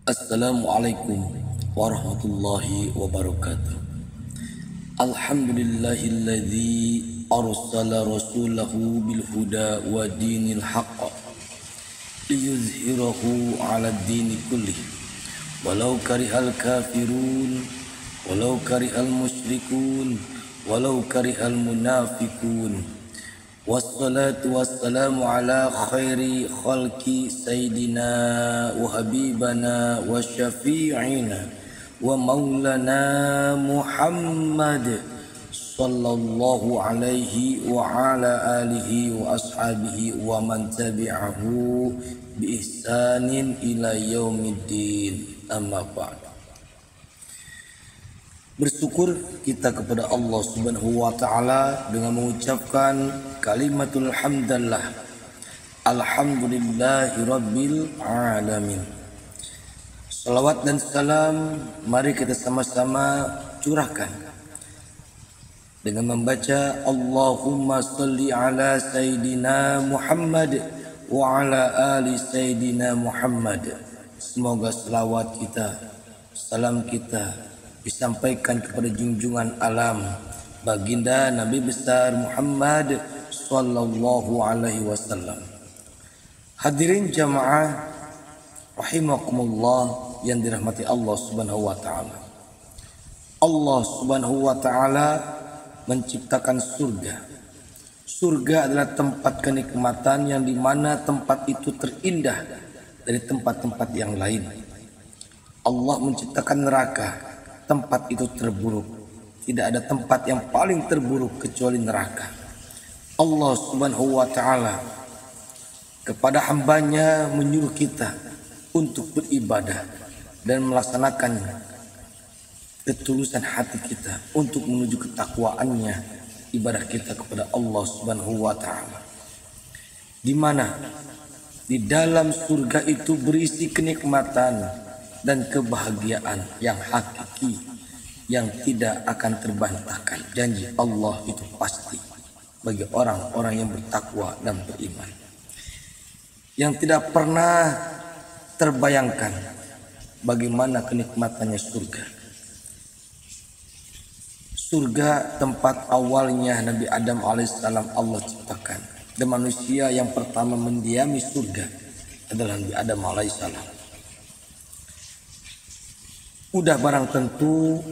Assalamualaikum warahmatullahi wabarakatuh. Alhamdulillahilladzi arsala rasulahu bil huda wa dinil haqq liyuzhirahu 'ala ad-dini kullih walau karihal kafirun walau karihal musyrikun walau karihal munafiqun. Wassalatu wassalamu ala khairi khalqi sayyidina wa habibana wa syafi'ina wa maulana Muhammad sallallahu alaihi wa ala alihi wa ashabihi wa man tabi'ahu bi ihsanin ila yaumiddin. Amma ba'd. Bersyukur kita kepada Allah Subhanahu wa taala dengan mengucapkan kalimatul hamdalillah. Alhamdulillahirabbil alamin. Salawat dan salam mari kita sama-sama curahkan dengan membaca Allahumma shalli ala sayidina Muhammad wa ala ali sayidina Muhammad. Semoga selawat kita, salam kita disampaikan kepada junjungan alam baginda Nabi besar Muhammad sallallahu alaihi wasallam. Hadirin jamaah rahimakumullah yang dirahmati Allah Subhanahu wa taala. Allah Subhanahu wa taala menciptakan surga. Surga adalah tempat kenikmatan yang dimana tempat itu terindah dari tempat-tempat yang lain. Allah menciptakan neraka. Tempat itu terburuk. Tidak ada tempat yang paling terburuk kecuali neraka. Allah Subhanahu wa ta'ala kepada hambanya menyuruh kita untuk beribadah dan melaksanakan ketulusan hati kita untuk menuju ketakwaannya, ibadah kita kepada Allah Subhanahu wa ta'ala. Di mana di dalam surga itu berisi kenikmatan dan kebahagiaan yang hakiki yang tidak akan terbantahkan. Janji Allah itu pasti bagi orang-orang yang bertakwa dan beriman, yang tidak pernah terbayangkan bagaimana kenikmatannya surga. Surga tempat awalnya Nabi Adam alaihissalam Allah ciptakan, dan manusia yang pertama mendiami surga adalah Nabi Adam alaihissalam. Udah barang tentu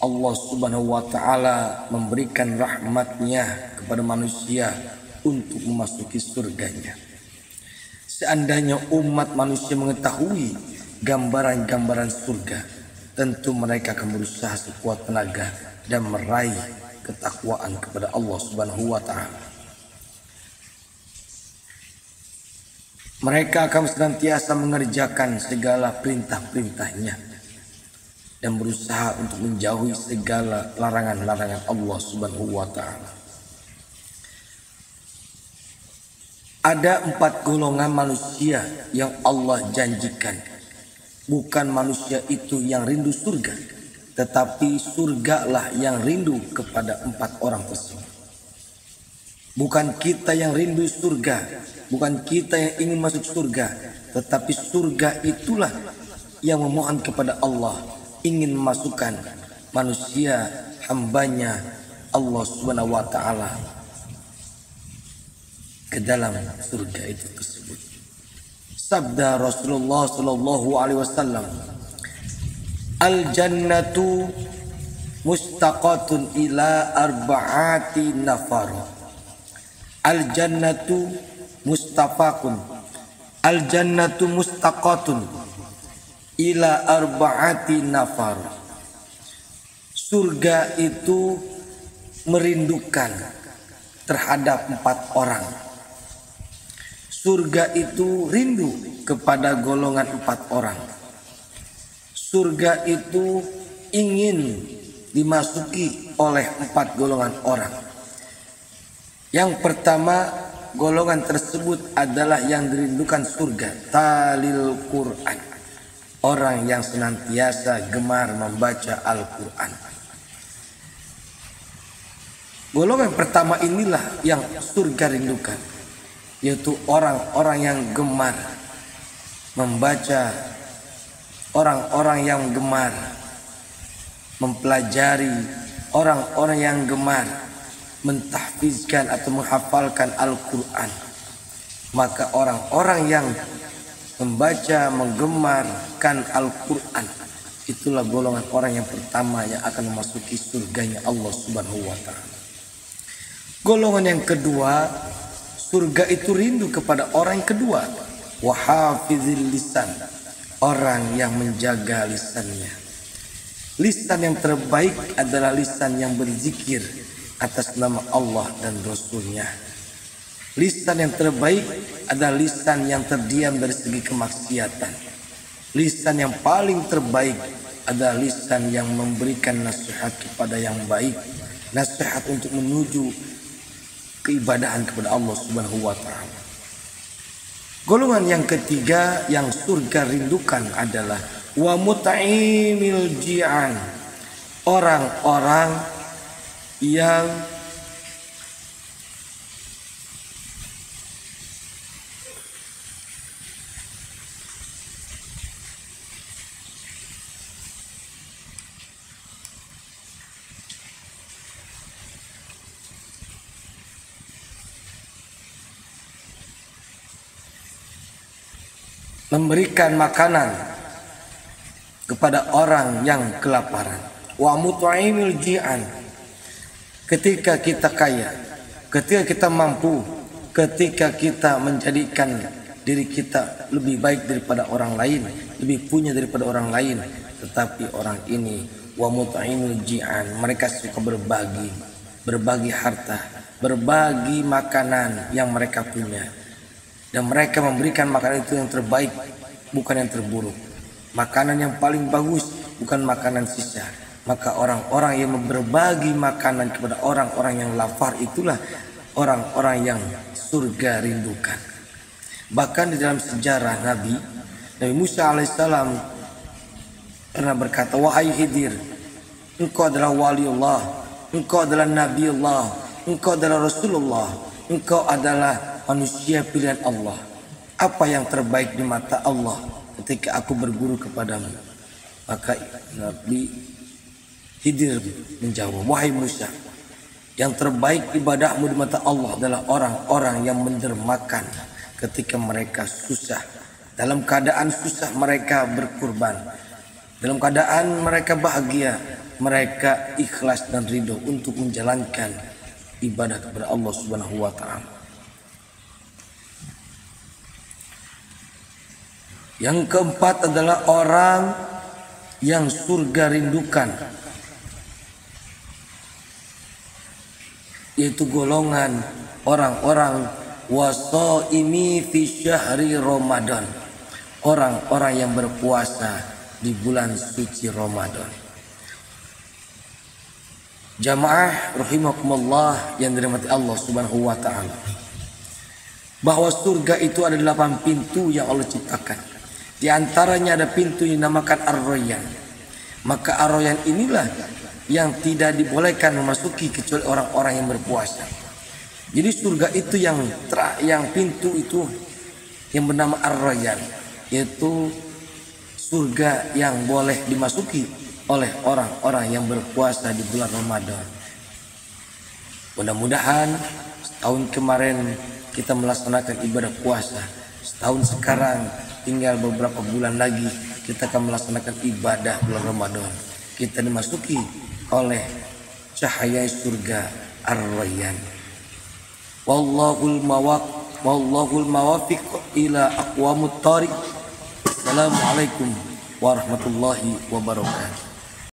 Allah Subhanahu wa ta'ala memberikan rahmatnya kepada manusia untuk memasuki surganya. Seandainya umat manusia mengetahui gambaran-gambaran surga, tentu mereka akan berusaha sekuat tenaga dan meraih ketakwaan kepada Allah Subhanahu wa ta'ala. Mereka akan senantiasa mengerjakan segala perintah-perintahnya dan berusaha untuk menjauhi segala larangan-larangan Allah Subhanahu wa ta'ala. Ada 4 golongan manusia yang Allah janjikan. Bukan manusia itu yang rindu surga, tetapi surgalah yang rindu kepada 4 orang tersebut. Bukan kita yang rindu surga, bukan kita yang ingin masuk surga, tetapi surga itulah yang memohon kepada Allah, ingin memasukkan manusia hambanya Allah Subhanahu wa ta'ala ke dalam surga itu tersebut. Sabda Rasulullah sallallahu alaihi wasallam, al jannatu mustaqatun ila arba'ati nafar. Al jannatu mustafaqun, al jannatu mustaqatun ila arba'ati nafar. Surga itu merindukan terhadap 4 orang. Surga itu rindu kepada golongan 4 orang. Surga itu ingin dimasuki oleh 4 golongan orang. Yang pertama, golongan tersebut adalah yang dirindukan surga, talil Quran. Orang yang senantiasa gemar membaca Al-Quran. Golongan pertama inilah yang surga rindukan, yaitu orang-orang yang gemar membaca orang-orang yang gemar mempelajari, orang-orang yang gemar mentahfizkan atau menghafalkan Al-Quran. Maka orang-orang yang membaca, menggemarkan Al-Quran, itulah golongan orang yang pertama yang akan memasuki surganya Allah Subhanahu wa ta'ala. Golongan yang kedua, surga itu rindu kepada orang yang kedua, wahafizil lisan, orang yang menjaga lisannya. Lisan yang terbaik adalah lisan yang berzikir atas nama Allah dan Rasulnya. Lisan yang terbaik adalah lisan yang terdiam dari segi kemaksiatan. Lisan yang paling terbaik adalah lisan yang memberikan nasihat kepada yang baik, nasihat untuk menuju keibadahan kepada Allah Subhanahu wa ta'ala. Golongan yang ketiga yang surga rindukan adalah wa mut'imil ji'an, orang-orang yang memberikan makanan kepada orang yang kelaparan. Wa mut'imil ji'an, ketika kita kaya, ketika kita mampu, ketika kita menjadikan diri kita lebih baik daripada orang lain, lebih punya daripada orang lain, tetapi orang ini wa mut'imil ji'an, mereka suka berbagi harta, berbagi makanan yang mereka punya. Dan mereka memberikan makanan itu yang terbaik, bukan yang terburuk. Makanan yang paling bagus, bukan makanan sisa. Maka orang-orang yang berbagi makanan kepada orang-orang yang lapar, itulah orang-orang yang surga rindukan. Bahkan di dalam sejarah Nabi Musa alaihissalam pernah berkata, wahai Khidir, engkau adalah waliullah, engkau adalah nabiullah, engkau adalah rasulullah, engkau adalah manusia pilihan Allah. Apa yang terbaik di mata Allah ketika aku berguru kepadamu? Maka Nabi Khidir menjawab, wahai Musa, yang terbaik ibadahmu di mata Allah adalah orang-orang yang mendermakan ketika mereka susah. Dalam keadaan susah mereka berkurban, dalam keadaan mereka bahagia mereka ikhlas dan ridho untuk menjalankan ibadah kepada Allah Subhanahu wa ta'ala. Yang keempat adalah orang yang surga rindukan, yaitu golongan orang-orang wasaimi fi syahri Ramadan, orang-orang yang berpuasa di bulan suci Ramadan. Jamaah rahimakumullah yang dirahmati Allah Subhanahu wa ta'ala, bahwa surga itu ada 8 pintu yang Allah ciptakan. Di antaranya ada pintu yang dinamakan Ar-Rayyan. Maka Ar-Rayyan inilah yang tidak dibolehkan memasuki kecuali orang-orang yang berpuasa. Jadi surga itu yang pintu itu yang bernama Ar-Rayyan, yaitu surga yang boleh dimasuki oleh orang-orang yang berpuasa di bulan Ramadan. Mudah-mudahan setahun kemarin kita melaksanakan ibadah puasa, setahun sekarang tinggal beberapa bulan lagi kita akan melaksanakan ibadah bulan Ramadan. Kita dimasuki oleh cahaya surga Ar-Rayyan. Wallahul mawafiq ila aqwamut thariq. Assalamualaikum warahmatullahi wabarakatuh.